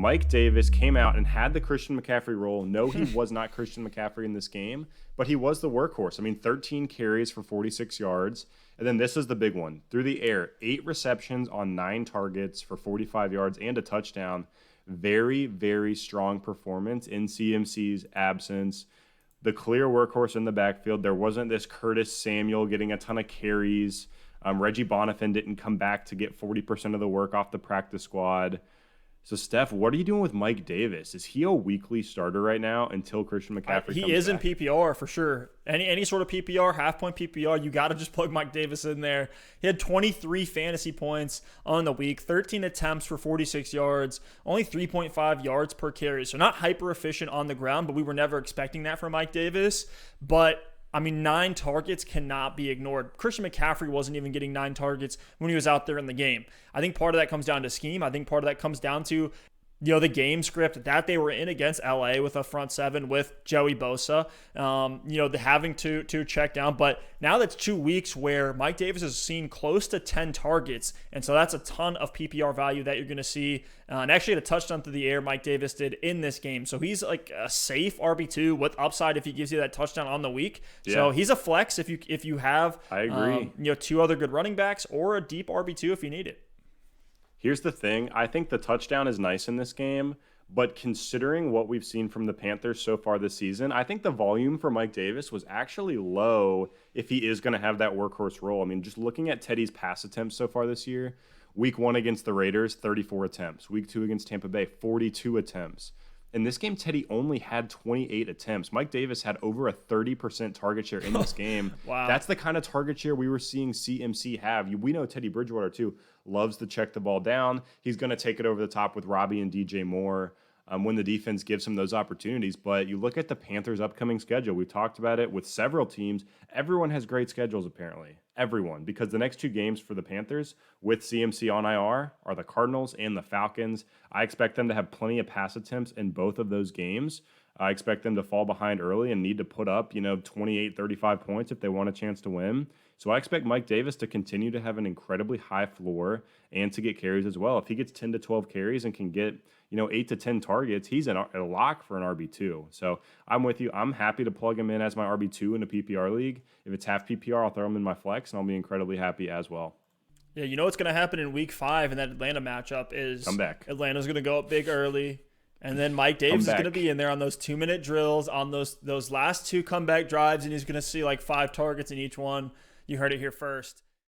Mike Davis came out and had the Christian McCaffrey role. No, he was not Christian McCaffrey in this game, but he was the workhorse. I mean, 13 carries for 46 yards. And then this is the big one. Through the air, 8 receptions on 9 targets for 45 yards and a touchdown. Very, very strong performance in CMC's absence. The clear workhorse in the backfield. There wasn't this Curtis Samuel getting a ton of carries. Reggie Bonifant didn't come back to get 40% of the work off the practice squad. So, Steph, what are you doing with Mike Davis? Is he a weekly starter right now until Christian McCaffrey comes back? He is in PPR for sure. Any sort of PPR, half-point PPR, you got to just plug Mike Davis in there. He had 23 fantasy points on the week, 13 attempts for 46 yards, only 3.5 yards per carry. So not hyper-efficient on the ground, but we were never expecting that from Mike Davis. But 9 targets cannot be ignored. Christian McCaffrey wasn't even getting 9 targets when he was out there in the game. I think part of that comes down to scheme. I think part of that comes down to the game script that they were in against LA with a front 7 with Joey Bosa, the having to check down. But now that's 2 weeks where Mike Davis has seen close to 10 targets. And so that's a ton of PPR value that you're going to see. And actually had a touchdown through the air Mike Davis did in this game. So he's like a safe RB2 with upside if he gives you that touchdown on the week. Yeah. So he's a flex if you have, I agree. 2 other good running backs or a deep RB2 if you need it. Here's the thing. I think the touchdown is nice in this game, but considering what we've seen from the Panthers so far this season, I think the volume for Mike Davis was actually low if he is going to have that workhorse role. I mean, just looking at Teddy's pass attempts so far this year, week 1 against the Raiders, 34 attempts. Week 2 against Tampa Bay, 42 attempts. In this game, Teddy only had 28 attempts. Mike Davis had over a 30% target share in this game. Wow. That's the kind of target share we were seeing CMC have. We know Teddy Bridgewater, too, loves to check the ball down. He's going to take it over the top with Robbie and DJ Moore when the defense gives him those opportunities. But you look at the Panthers' upcoming schedule. We've talked about it with several teams. Everyone has great schedules, apparently. Everyone. Because the next 2 games for the Panthers with CMC on IR are the Cardinals and the Falcons. I expect them to have plenty of pass attempts in both of those games. I expect them to fall behind early and need to put up, 28, 35 points if they want a chance to win. So I expect Mike Davis to continue to have an incredibly high floor and to get carries as well. If he gets 10 to 12 carries and can get, 8 to 10 targets, he's a lock for an RB2. So I'm with you. I'm happy to plug him in as my RB2 in a PPR league. If it's half PPR, I'll throw him in my flex, and I'll be incredibly happy as well. Yeah, what's going to happen in week 5 in that Atlanta matchup is come back. Atlanta's going to go up big early. And then Mike Davis is going to be in there on those 2-minute drills, on those last 2 comeback drives, and he's going to see like 5 targets in each one. You heard it here first.